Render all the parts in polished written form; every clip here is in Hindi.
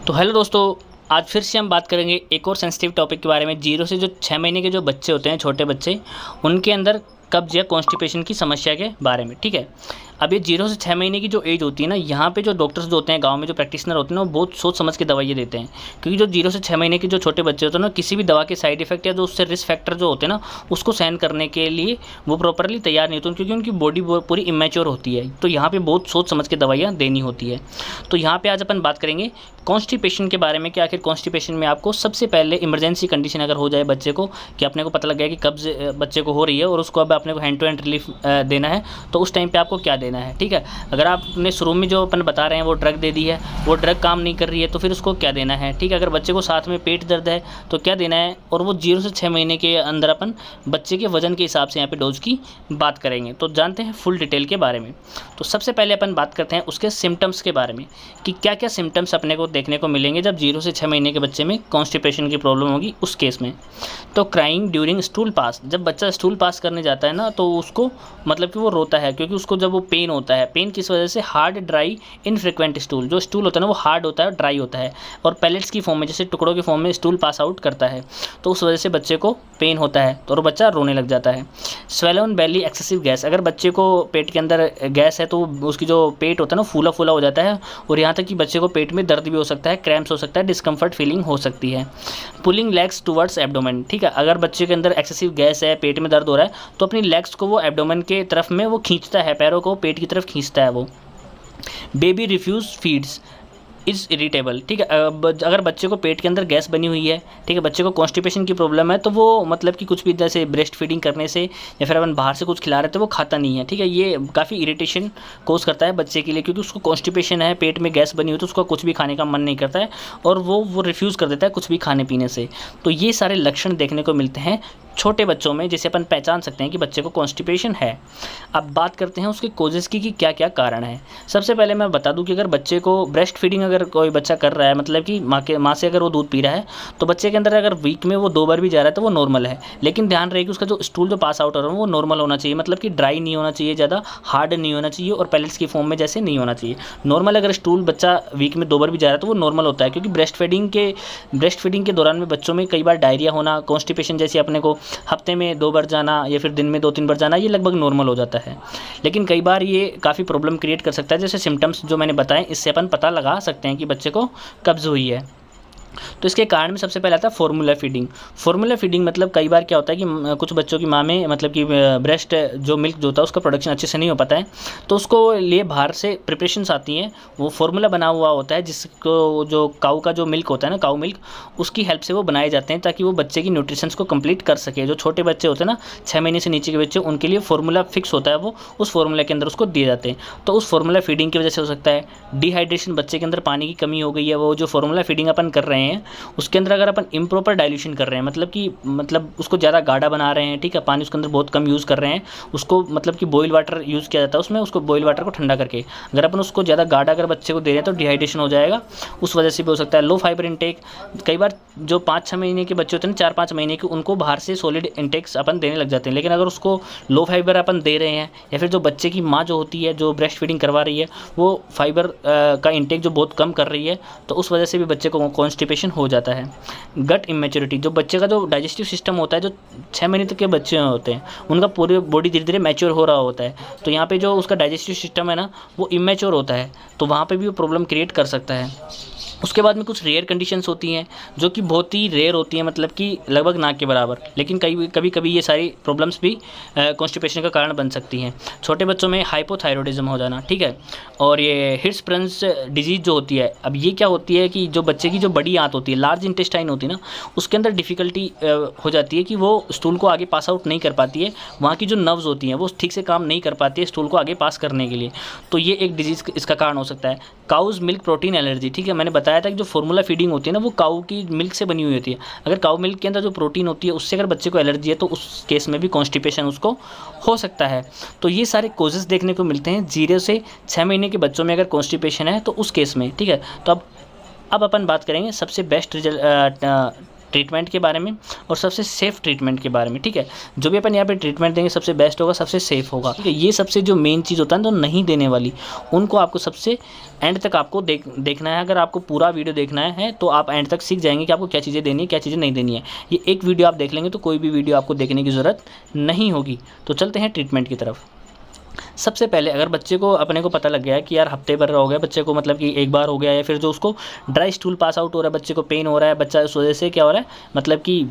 तो हेलो दोस्तों, आज फिर से हम बात करेंगे एक और सेंसिटिव टॉपिक के बारे में। 0 से जो 6 महीने के जो बच्चे होते हैं, छोटे बच्चे, उनके अंदर कब्ज़ या कॉन्स्टिपेशन की समस्या के बारे में। ठीक है, अब ये 0 से 6 महीने की जो एज होती है ना, यहाँ पे जो डॉक्टर्स जो होते हैं गाँव में, जो प्रैक्टिशनर होते हैं ना, वो बहुत सोच समझ के दवाइयाँ देते हैं। क्योंकि जो 0 से 6 महीने के जो छोटे बच्चे होते हैं ना, किसी भी दवा के साइड इफेक्ट या जो उससे रिस्क फैक्टर जो होते हैं ना, उसको सहन करने के लिए वो प्रॉपरली तैयार नहीं होते, क्योंकि उनकी बॉडी पूरी इमेच्योर होती है। तो यहाँ पे बहुत सोच समझ के दवाइयाँ देनी होती है। तो यहाँ पे आज अपन बात करेंगे कॉन्स्टिपेशन के बारे में कि आखिर कॉन्स्टिपेशन में आपको सबसे पहले इमरजेंसी कंडीशन अगर हो जाए बच्चे को, कि अपने को पता लग गया कि कब्ज़ बच्चे को हो रही है और उसको अब अपने को हैंड टू हैंड रिलीफ देना है, तो उस टाइम पे आपको क्या देना है। ठीक है, अगर आपने शुरू में जो अपन बता रहे हैं वो ड्रग दे दी है, वो ड्रग काम नहीं कर रही है, तो फिर उसको क्या देना है। ठीक है, अगर बच्चे को साथ में पेट दर्द है तो क्या देना है, और वो 0 से 6 महीने के अंदर अपन बच्चे के वजन के हिसाब से यहाँ पे डोज की बात करेंगे। तो जानते हैं फुल डिटेल के बारे में। तो सबसे पहले अपन बात करते हैं उसके सिम्टम्स के बारे में, कि क्या क्या सिम्टम्स अपने को देखने को मिलेंगे जब 0 से 6 महीने के बच्चे में कॉन्स्टिपेशन की प्रॉब्लम होगी उस केस में। तो क्राइंग ड्यूरिंग स्टूल पास, जब बच्चा स्टूल पास करने जाता है ना, तो उसको मतलब कि वो रोता है, क्योंकि उसको जब वो पेन होता है, पेन किस वजह से, हार्ड ड्राई इनफ्रिक्वेंट स्टूल, जो स्टूल होता है ना वो हार्ड होता है, ड्राई होता है, और पैलेट्स की फॉर्म में, जैसे टुकड़ों की फॉर्म में स्टूल पास आउट करता है, तो उस वजह से बच्चे को पेन होता है, तो बच्चा रोने लग जाता है। स्वेलन बेली एक्सेसिव गैस, अगर बच्चे को पेट के अंदर गैस है तो उसकी जो पेट होता है ना फूला फूला हो जाता है, और यहाँ तक कि बच्चे को पेट में दर्द भी हो सकता है, क्रैम्प्स हो सकता है, डिस्कम्फर्ट फीलिंग हो सकती है। पुलिंग लेग्स टुवर्ड्स एब्डोमेन, ठीक है, अगर बच्चे के अंदर एक्सेसिव गैस है, पेट में दर्द हो रहा है, तो अपनी लेग्स को वो एब्डोमेन के तरफ में वो खींचता है, पैरों को पेट की तरफ खींचता है वो। Baby refuse feeds is irritable, ठीक है, अगर बच्चे को पेट के अंदर गैस बनी हुई है, ठीक है, बच्चे को कॉन्स्टिपेशन की प्रॉब्लम है, तो वो मतलब कि कुछ भी जैसे ब्रेस्ट फीडिंग करने से या फिर अपन बाहर से कुछ खिला रहे हैं तो वो खाता नहीं है। ठीक है, ये काफ़ी इरिटेशन कोज करता है बच्चे के लिए, क्योंकि उसको कॉन्स्टिपेशन है, पेट में गैस बनी हुई, तो उसको कुछ भी खाने का मन नहीं करता है, और वो रिफ्यूज़ कर देता है कुछ भी खाने पीने से। तो ये सारे लक्षण देखने को मिलते हैं छोटे बच्चों में, जिसे अपन पहचान सकते हैं कि बच्चे को कॉन्स्टिपेशन है। अब बात करते हैं उसके कोजेस की कि क्या क्या कारण है। सबसे पहले मैं बता दूं कि अगर बच्चे को ब्रेस्ट फीडिंग अगर कोई बच्चा कर रहा है, मतलब कि माँ से अगर वो दूध पी रहा है, तो बच्चे के अंदर अगर वीक में वो 2 बार भी जा रहा है तो वो नॉर्मल है। लेकिन ध्यान रहे कि उसका जो स्टूल जो पास आउट हो रहा है वो नॉर्मल होना चाहिए, मतलब कि ड्राई नहीं होना चाहिए, ज़्यादा हार्ड नहीं होना चाहिए, और पैलेट्स की फॉर्म में जैसे नहीं होना चाहिए। नॉर्मल अगर स्टूल बच्चा वीक में 2 बार भी जा रहा है तो वो नॉर्मल होता है, क्योंकि ब्रेस्ट फीडिंग के दौरान में बच्चों में कई बार डायरिया होना, कॉन्स्टिपेशन जैसे अपने को हफ्ते में 2 बार जाना या फिर दिन में 2-3 बार जाना, ये लगभग नॉर्मल हो जाता है। लेकिन कई बार ये काफ़ी प्रॉब्लम क्रिएट कर सकता है, जैसे सिम्टम्स जो मैंने बताए, इससे अपन पता लगा सकते हैं कि बच्चे को कब्ज़ हुई है। तो इसके कारण में सबसे पहले आता है फॉर्मूला फीडिंग। फॉर्मूला फीडिंग मतलब कई बार क्या होता है कि कुछ बच्चों की माँ में मतलब कि ब्रेस्ट जो मिल्क जो होता है उसका प्रोडक्शन अच्छे से नहीं हो पाता है, तो उसको लिए बाहर से प्रिपरेशंस आती हैं, वो फॉर्मूला बना हुआ होता है, जिसको जो काऊ का जो मिल्क होता है ना, काऊ मिल्क, उसकी हेल्प से वो बनाए जाते हैं, ताकि वो बच्चे की न्यूट्रिशंस को कंप्लीट कर सके। जो छोटे बच्चे होते हैं ना, 6 महीने से नीचे के बच्चे, उनके लिए फॉर्मूला फिक्स होता है, वो उस फॉर्मूला के अंदर उसको दिए जाते हैं। तो उस फॉर्मूला फीडिंग की वजह से हो सकता है डिहाइड्रेशन, बच्चे के अंदर पानी की कमी हो गई है, वो जो फॉर्मूला फीडिंग अपन कर रहे हैं उसके अंदर अगर अपन इम्प्रॉपर डाइल्यूशन कर रहे हैं, मतलब उसको ज़्यादा गाढ़ा बना रहे हैं, ठीक है, पानी उसके अंदर बहुत कम यूज़ कर रहे हैं, उसको मतलब कि बॉयल वाटर यूज़ किया जाता है उसमें, उसको बॉयल वाटर को ठंडा करके अगर अपन उसको ज़्यादा गाढ़ा अगर बच्चे को दे रहे हैं तो डिहाइड्रेशन हो जाएगा, उस वजह से भी हो सकता है। लो फाइबर इंटेक, कई बार जो 5-6 महीने के बच्चे होते हैं ना, 4-5 महीने के, उनको बाहर से सॉलिड इंटेक्स अपन देने लग जाते हैं, लेकिन अगर उसको लो फाइबर अपन दे रहे हैं, या फिर जो बच्चे की माँ जो होती है, जो ब्रेस्ट फीडिंग करवा रही है, वो फाइबर का इंटेक जो बहुत कम कर रही है, तो उस वजह से भी बच्चे को कॉन्स्टिपेशन हो जाता है। गट इमेच्योरिटी, जो बच्चे का जो डाइजेस्टिव सिस्टम होता है, जो 6 महीने तक के बच्चे होते हैं, उनका पूरी बॉडी धीरे धीरे मैच्योर हो रहा होता है, तो यहाँ पे जो उसका डाइजेस्टिव सिस्टम है ना, वो इमेच्योर होता है, तो वहाँ पे भी वो प्रॉब्लम क्रिएट कर सकता है। उसके बाद में कुछ रेयर कंडीशंस होती हैं, जो कि बहुत ही रेयर होती हैं, मतलब कि लगभग ना के बराबर, लेकिन कभी कभी ये सारी प्रॉब्लम्स भी कॉन्स्टिपेशन का कारण बन सकती हैं। छोटे बच्चों में हाइपोथायरॉयडिज्म हो जाना, ठीक है, और ये हिर्शस्प्रंस डिजीज़ जो होती है, अब ये क्या होती है कि जो बच्चे की जो बड़ी आंत होती है, लार्ज इंटेस्टाइन होती है ना, उसके अंदर डिफ़िकल्टी हो जाती है कि वो स्टूल को आगे पास आउट नहीं कर पाती है, वहाँ की जो नर्व्स होती हैं वो ठीक से काम नहीं कर पाती है स्टूल को आगे पास करने के लिए, तो ये एक डिजीज़ इसका कारण हो सकता है। काउज़ मिल्क प्रोटीन एलर्जी, ठीक है, मैंने बताया था कि जो फॉर्मूला फीडिंग होती है ना, वो काऊ की मिल्क से बनी हुई होती है, अगर काऊ मिल्क के अंदर जो प्रोटीन होती है उससे अगर बच्चे को एलर्जी है, तो उस केस में भी कॉन्स्टिपेशन उसको हो सकता है। तो ये सारे कोजेस देखने को मिलते हैं 0 से 6 महीने के बच्चों में अगर कॉन्स्टिपेशन है तो उस केस में, ठीक है। तो अब अपन बात करेंगे सबसे बेस्ट ट्रीटमेंट के बारे में और सबसे सेफ़ ट्रीटमेंट के बारे में, ठीक है। जो भी अपन यहाँ पे ट्रीटमेंट देंगे सबसे बेस्ट होगा, सबसे सेफ़ होगा, ठीक है। ये सबसे जो मेन चीज़ होता है तो नहीं देने वाली, उनको आपको सबसे एंड तक आपको देखना है। अगर आपको पूरा वीडियो देखना है तो आप एंड तक सीख जाएंगे कि आपको क्या चीज़ें देनी है, क्या चीज़ें नहीं देनी है। ये एक वीडियो आप देख लेंगे तो कोई भी वीडियो आपको देखने की ज़रूरत नहीं होगी। तो चलते हैं ट्रीटमेंट की तरफ। सबसे पहले अगर बच्चे को अपने को पता लग गया है कि यार हफ्ते भर हो गया बच्चे को, मतलब कि एक बार हो गया, या फिर जो उसको ड्राई स्टूल पास आउट हो रहा है, बच्चे को पेन हो रहा है, बच्चा इस वजह से क्या हो रहा है, मतलब कि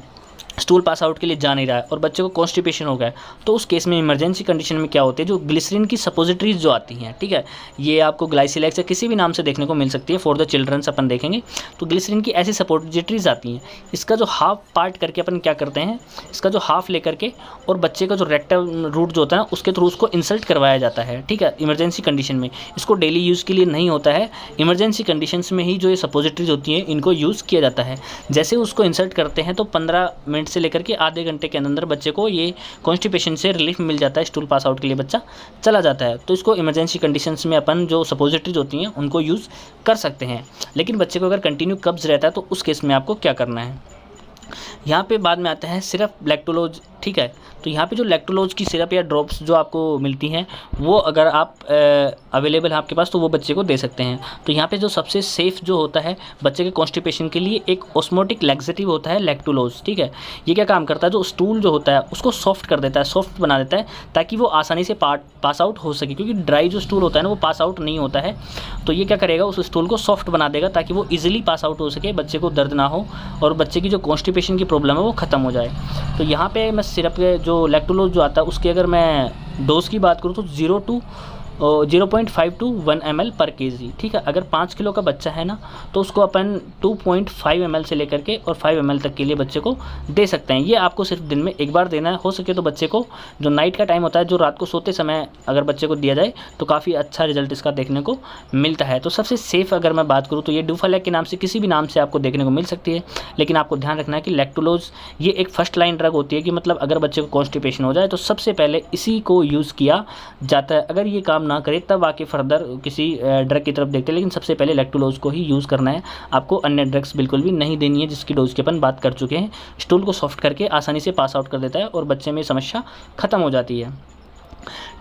स्टूल पास आउट के लिए जा नहीं रहा है और बच्चे को कॉन्स्टिपेशन हो गया है, तो उस केस में इमरजेंसी कंडीशन में क्या होती है, जो ग्लिसरीन की सपोजिटरीज जो आती हैं, ठीक है, ये आपको ग्लाइसिलेक्स या किसी भी नाम से देखने को मिल सकती है। फॉर द चिल्ड्रंस अपन देखेंगे तो ग्लिसरीन की ऐसी सपोजिटरीज आती हैं। इसका जो हाफ पार्ट करके अपन क्या करते हैं, इसका जो हाफ लेकर के और बच्चे का जो रेक्टम रूट जो होता है ना उसके थ्रू उसको इंसल्ट करवाया जाता है, ठीक है, इमरजेंसी कंडीशन में। इसको डेली यूज़ के लिए नहीं होता है, इमरजेंसी कंडीशंस में ही जो ये सपोजिटरीज होती हैं इनको यूज़ किया जाता है। जैसे उसको इंसल्ट करते हैं तो 15 मिनट से लेकर के आधे घंटे के अंदर बच्चे को ये कॉन्स्टिपेशन से रिलीफ मिल जाता है, स्टूल पास आउट के लिए बच्चा चला जाता है। तो इसको इमरजेंसी कंडीशंस में अपन जो सपोजिटरीज होती हैं उनको यूज़ कर सकते हैं। लेकिन बच्चे को अगर कंटिन्यू कब्ज़ रहता है तो उस केस में आपको क्या करना है, यहाँ पे बाद में आता है सिर्फ लैक्टोलोज, ठीक है। तो यहाँ पे जो लैक्टोलोज की सिरप या ड्रॉप्स जो आपको मिलती हैं वो अगर आप अवेलेबल है आपके पास तो वो बच्चे को दे सकते हैं। तो यहाँ पे जो सबसे सेफ़ जो होता है बच्चे के कॉन्स्टिपेशन के लिए एक ऑस्मोटिक लैक्सेटिव होता है लैक्टोलोज, ठीक है। ये क्या काम करता है, जो स्टूल जो होता है उसको सॉफ्ट कर देता है, सॉफ्ट बना देता है ताकि वो आसानी से पास आउट हो सके, क्योंकि ड्राई जो स्टूल होता है ना वो पास आउट नहीं होता है। तो ये क्या करेगा, उस स्टूल को सॉफ्ट बना देगा ताकि वो ईजिली पास आउट हो सके, बच्चे को दर्द ना हो और बच्चे की जो कॉन्स्टिपेशन की प्रॉब्लम है वो ख़त्म हो जाए। तो यहाँ पे मैं सिरप के जो लैक्टोलोज जो आता है उसकी अगर मैं डोज की बात करूँ तो 0.5 to 1 ml पर kg, ठीक है। अगर 5 किलो का बच्चा है ना तो उसको अपन 2.5 ml से लेकर के और 5 ml तक के लिए बच्चे को दे सकते हैं। ये आपको सिर्फ दिन में एक बार देना है। हो सके तो बच्चे को जो नाइट का टाइम होता है, जो रात को सोते समय अगर बच्चे को दिया जाए तो काफ़ी अच्छा रिजल्ट इसका देखने को मिलता है। तो सबसे सेफ़ अगर मैं बात करूँ तो ये डुफालैक के नाम से किसी भी नाम से आपको देखने को मिल सकती है, लेकिन आपको ध्यान रखना है कि लैक्टोलोज ये एक फर्स्ट लाइन ड्रग होती है कि मतलब अगर बच्चे को कॉन्स्टिपेशन हो जाए तो सबसे पहले इसी को यूज़ किया जाता है। अगर ये काम ना करे तब आके फर्दर किसी ड्रग की तरफ देखते हैं, लेकिन सबसे पहले लैक्टोलोज को ही यूज़ करना है। आपको अन्य ड्रग्स बिल्कुल भी नहीं देनी है जिसकी डोज की अपन बात कर चुके हैं। स्टूल को सॉफ्ट करके आसानी से पास आउट कर देता है और बच्चे में समस्या ख़त्म हो जाती है,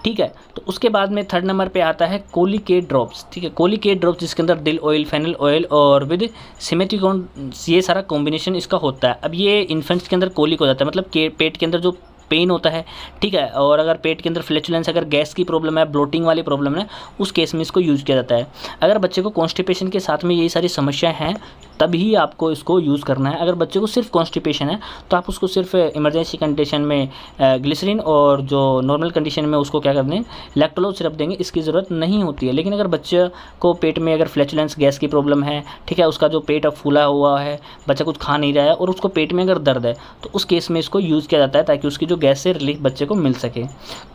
ठीक है। तो उसके बाद में थर्ड नंबर पे आता है कोलिकेट ड्रॉप्स, ठीक है। कोलिकेट ड्रॉप्स जिसके अंदर दिल ऑयल, फेनल ऑयल और विद सिमेटिकोन, ये सारा कॉम्बिनेशन इसका होता है। अब ये इन्फेंट्स के अंदर कोलिक हो जाता है, मतलब के पेट के अंदर जो पेन होता है, ठीक है, और अगर पेट के अंदर फ्लैचुलेंस, अगर गैस की प्रॉब्लम है, ब्लोटिंग वाली प्रॉब्लम है, उस केस में इसको यूज़ किया जाता है। अगर बच्चे को कॉन्स्टिपेशन के साथ में ये सारी समस्याएं हैं तभी आपको इसको यूज़ करना है। अगर बच्चे को सिर्फ कॉन्स्टिपेशन है तो आप उसको सिर्फ इमरजेंसी कंडीशन में ग्लिसरीन और जो नॉर्मल कंडीशन में उसको क्या कर दें, लैक्टोलोज सिरप देंगे, इसकी ज़रूरत नहीं होती है। लेकिन अगर बच्चे को पेट में अगर फ्लैचुलेंस, गैस की प्रॉब्लम है, ठीक है, उसका जो पेट अब फूला हुआ है, बच्चा कुछ खा नहीं रहा है और उसको पेट में अगर दर्द है तो उस केस में इसको यूज़ किया जाता है ताकि उसकी जो गैस से रिलीफ बच्चे को मिल सके।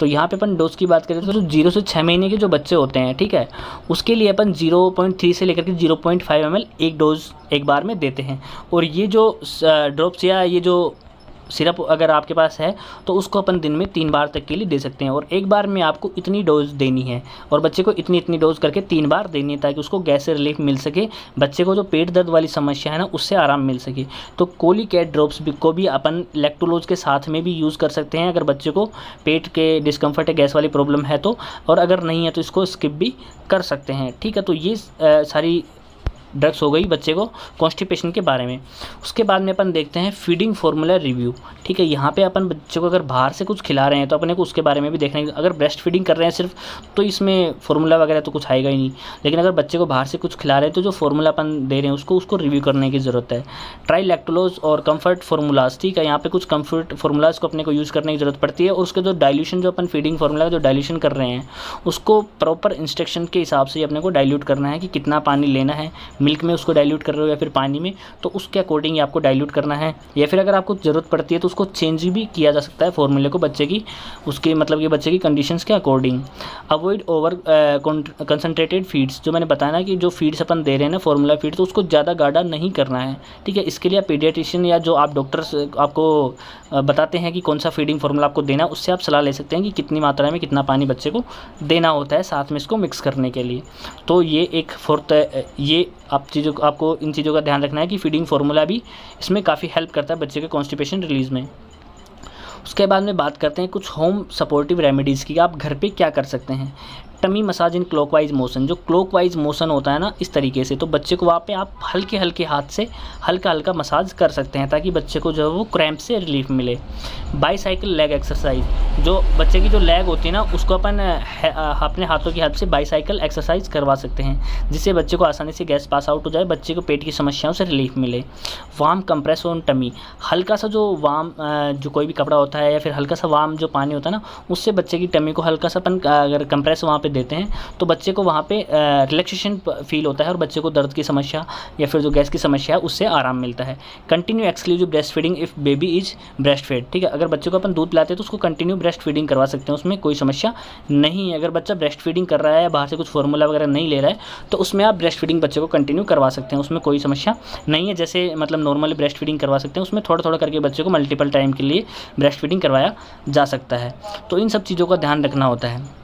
तो यहाँ पे अपन डोज की बात करें तो 0 से 6 महीने के जो बच्चे होते हैं, ठीक है, उसके लिए अपन 0.3 से लेकर के 0.5 ml एक डोज एक बार में देते हैं। और ये जो ड्रॉप्स या ये जो सिरप अगर आपके पास है तो उसको अपन दिन में 3 बार तक के लिए दे सकते हैं और एक बार में आपको इतनी डोज देनी है और बच्चे को इतनी डोज करके 3 बार देनी है ताकि उसको गैस से रिलीफ मिल सके, बच्चे को जो पेट दर्द वाली समस्या है ना उससे आराम मिल सके। तो कोलिकेट ड्रॉप्स को भी अपन लैक्टोलोज के साथ में भी यूज़ कर सकते हैं अगर बच्चे को पेट के डिस्कम्फर्ट है, गैस वाली प्रॉब्लम है तो, और अगर नहीं है तो इसको स्किप भी कर सकते हैं, ठीक है। तो ये सारी ड्रग्स हो गई बच्चे को कॉन्स्टिपेशन के बारे में। उसके बाद में अपन देखते हैं फीडिंग फार्मूला रिव्यू, ठीक है। यहाँ पे अपन बच्चे को अगर बाहर से कुछ खिला रहे हैं तो अपने को उसके बारे में भी देखना है। अगर ब्रेस्ट फीडिंग कर रहे हैं सिर्फ तो इसमें फार्मूला वगैरह तो कुछ आएगा ही नहीं, लेकिन अगर बच्चे को बाहर से कुछ खिला रहे हैं तो जो फार्मूला अपन दे रहे हैं उसको रिव्यू करने की ज़रूरत है। ट्राई लैक्टोलोज और कम्फर्ट फार्मूलाज, ठीक है, यहाँ पे कुछ कम्फर्ट फार्मूलाज को अपने को यूज़ करने की ज़रूरत पड़ती है और उसके जो डाइल्यूशन जो अपन फीडिंग फार्मूला जो डाइल्यूशन कर रहे हैं उसको प्रॉपर इंस्ट्रक्शन के हिसाब से अपने को डाइल्यूट करना है कि कितना पानी लेना है, मिल्क में उसको डाइल्यूट कर रहे हो या फिर पानी में, तो उसके अकॉर्डिंग आपको डाइल्यूट करना है। या फिर अगर आपको ज़रूरत पड़ती है तो उसको चेंज भी किया जा सकता है फॉर्मूले को बच्चे की, उसके मतलब कि बच्चे की कंडीशंस के according. Avoid over concentrated feeds, जो मैंने बताया ना कि जो फीड्स अपन दे रहे हैं ना फॉर्मूला फीड, तो उसको ज़्यादा गाढ़ा नहीं करना है, ठीक है। इसके लिए आप पीडियाट्रिशियन या जो आप डॉक्टर्स आपको बताते हैं कि कौन सा फीडिंग फार्मूला आपको देना है उससे आप सलाह ले सकते हैं कि कितनी मात्रा में कितना पानी बच्चे को देना होता है साथ में इसको मिक्स करने के लिए। तो ये एक फोर्थ ये आपको इन चीज़ों का ध्यान रखना है कि फीडिंग फार्मूला भी इसमें काफ़ी हेल्प करता है बच्चे के कॉन्स्टिपेशन रिलीज़ में। उसके बाद में बात करते हैं कुछ होम सपोर्टिव रेमेडीज़ की, आप घर पे क्या कर सकते हैं। Tummy massage in clockwise motion, जो क्लॉकवाइज मोशन होता है ना इस तरीके से, तो बच्चे को वहाँ पे आप हल्के हल्के हाथ से हल्का हल्का मसाज कर सकते हैं ताकि बच्चे को जो है वो क्रैम्प से रिलीफ मिले। बाईसाइकिल लेग एक्सरसाइज, जो बच्चे की जो लेग होती है ना उसको अपन अपने हाथों की हेल्प से बाईसाइकिल एक्सरसाइज करवा सकते हैं, जिससे बच्चे को आसानी से गैस पास आउट हो जाए, बच्चे को पेट की समस्याओं से रिलीफ मिले। वार्म कंप्रेस ऑन टमी, हल्का सा जो वार्म जो कोई भी कपड़ा होता है या फिर हल्का सा वार्म जो पानी होता है ना, उससे बच्चे की टमी को हल्का सा अपन अगर कंप्रेस वहाँ पे देते हैं तो बच्चे को वहाँ पे रिलैक्सेशन फील होता है और बच्चे को दर्द की समस्या या फिर जो गैस की समस्या है उससे आराम मिलता है। Continue exclusive breast feeding if baby is breast fed, ठीक है, अगर बच्चे को अपन दूध पिलाते हैं तो उसको कंटिन्यू ब्रेस्ट फीडिंग करवा सकते हैं, उसमें कोई समस्या नहीं है। अगर बच्चा ब्रेस्ट फीडिंग कर रहा है या बाहर से कुछ फार्मूला वगैरह नहीं ले रहा है तो उसमें आप ब्रेस्ट फीडिंग बच्चे को कंटिन्यू करवा सकते हैं, उसमें कोई समस्या नहीं है। जैसे मतलब नॉर्मली ब्रेस्ट फीडिंग करवा सकते हैं, उसमें थोड़ा थोड़ा करके बच्चे को मल्टीपल टाइम के लिए ब्रेस्ट फीडिंग करवाया जा सकता है। तो इन सब चीज़ों का ध्यान रखना होता है।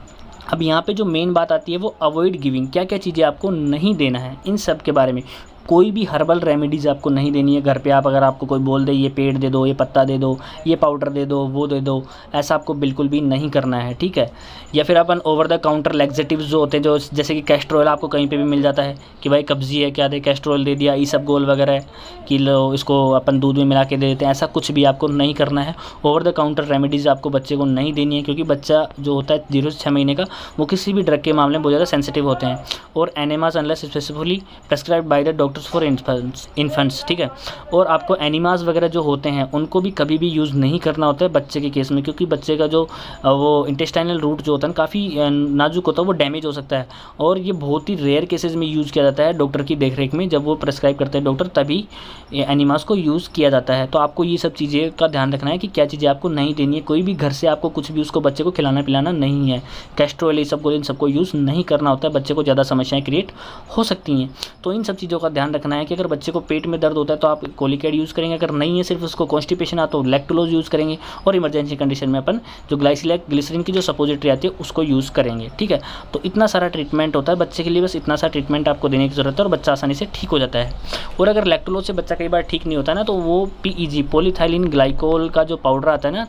अब यहाँ पे जो मेन बात आती है वो अवॉइड गिविंग, क्या क्या चीज़ें आपको नहीं देना है, इन सब के बारे में। कोई भी हर्बल रेमेडीज़ आपको नहीं देनी है घर पे। आप अगर आपको कोई बोल दे ये पेड़ दे दो, ये पत्ता दे दो, ये पाउडर दे दो, वो दे दो, ऐसा आपको बिल्कुल भी नहीं करना है, ठीक है। या फिर अपन ओवर द काउंटर लैक्सेटिव्स जो होते हैं, जो जैसे कि कैस्टर ऑयल आपको कहीं पे भी मिल जाता है कि भाई कब्जी है क्या दे, कैस्टर ऑयल दे दिया, ईसबगोल वगैरह कि लो इसको अपन दूध में मिला के दे देते हैं, ऐसा कुछ भी आपको नहीं करना है। ओवर द काउंटर रेमेडीज़ आपको बच्चे को नहीं देनी है, क्योंकि बच्चा जो होता है 0 से 6 महीने का वो किसी भी ड्रग के मामले में बहुत ज़्यादा सेंसिटिव होते हैं। और enemas unless specifically prescribed by the doctors for infants, ठीक है। और आपको एनिमास वगैरह जो होते हैं उनको भी कभी भी यूज़ नहीं करना होता है बच्चे के केस में, क्योंकि बच्चे का जो वो इंटेस्टाइनल रूट जो होता है काफ़ी नाजुक होता है, वो डैमेज हो सकता है। और ये बहुत ही रेयर केसेस में यूज़ किया जाता है डॉक्टर की देखरेख में, जब वो प्रेस्क्राइब करते हैं डॉक्टर तभी एनिमास को यूज़ किया जाता है। तो आपको ये सब चीज़ें का ध्यान रखना है कि क्या चीज़ें आपको नहीं देनी है। कोई भी घर से आपको कुछ भी उसको बच्चे को खिलाना पिलाना नहीं है। कैस्ट्रोल सबको इन सबको यूज़ नहीं करना होता है, बच्चे को ज़्यादा समस्याएं क्रिएट हो सकती हैं। तो इन सब चीज़ों का ध्यान रखना है कि अगर बच्चे को पेट में दर्द होता है तो आप कोलिकेड यूज़ करेंगे, अगर नहीं है सिर्फ उसको कॉन्स्टिपेशन आता तो लैक्टोलोज यूज़ करेंगे, और इमरजेंसी कंडीशन में अपन जो ग्लिसरीन की जो सपोजिटरी आती है उसको यूज़ करेंगे, ठीक है। तो इतना सारा ट्रीटमेंट होता है बच्चे के लिए, बस इतना सा ट्रीटमेंट आपको देने की ज़रूरत है और बच्चा आसानी से ठीक हो जाता है। और अगर लैक्टोलोज से बच्चा कई बार ठीक नहीं होता ना, तो वो PEG पॉलीथाइलिन ग्लाइकोल का जो पाउडर आता है ना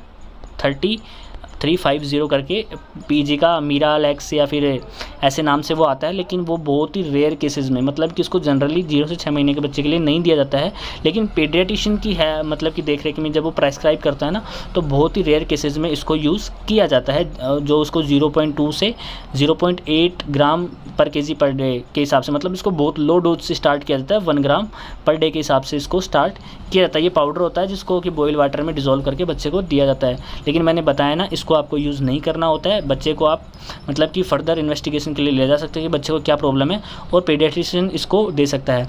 350 करके, PEG का मीरालेक्स या फिर ऐसे नाम से वो आता है, लेकिन वो बहुत ही रेयर केसेस में, मतलब कि इसको जनरली 0 से 6 महीने के बच्चे के लिए नहीं दिया जाता है, लेकिन पीडियाट्रिशियन की है मतलब कि देख रेख में जब वो प्रेस्क्राइब करता है ना तो बहुत ही रेयर केसेस में इसको यूज़ किया जाता है, जो उसको 0.2 से 0.8 ग्राम पर केजी पर डे के हिसाब से, मतलब इसको बहुत लो डोज से स्टार्ट किया जाता है, 1 ग्राम पर डे के हिसाब से इसको स्टार्ट किया जाता है। ये पाउडर होता है जिसको कि बॉयल वाटर में डिज़ोल्व करके बच्चे को दिया जाता है, लेकिन मैंने बताया ना इसको आपको यूज़ नहीं करना होता है। बच्चे को आप मतलब कि फर्दर इन्वेस्टिगेशन के लिए ले जा सकते हैं कि बच्चे को क्या प्रॉब्लम है, और पीडियाट्रिशियन इसको दे सकता है।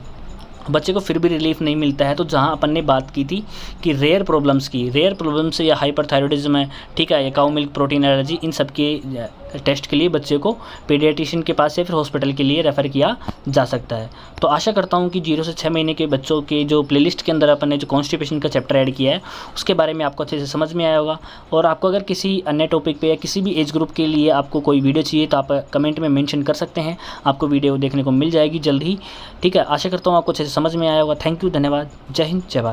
बच्चे को फिर भी रिलीफ नहीं मिलता है तो जहाँ अपन ने बात की थी कि रेयर प्रॉब्लम्स या हाइपरथायरॉयडिज्म है, ठीक है, या काउ मिल्क प्रोटीन एलर्जी, इन सब के टेस्ट के लिए बच्चे को पीडियाट्रिशियन के पास या फिर हॉस्पिटल के लिए रेफ़र किया जा सकता है। तो आशा करता हूँ कि 0 से 6 महीने के बच्चों के जो प्लेलिस्ट के अंदर अपन ने जो कॉन्स्टिपेशन का चैप्टर ऐड किया है उसके बारे में आपको अच्छे से समझ में आया होगा। और आपको अगर किसी अन्य टॉपिक पे या किसी भी एज ग्रुप के लिए आपको कोई वीडियो चाहिए तो आप कमेंट में मेंशन कर सकते हैं, आपको वीडियो देखने को मिल जाएगी जल्द ही, ठीक है। आशा करता हूँ आपको अच्छे से समझ में आया होगा। थैंक यू, धन्यवाद, जय हिंद, जय भारत।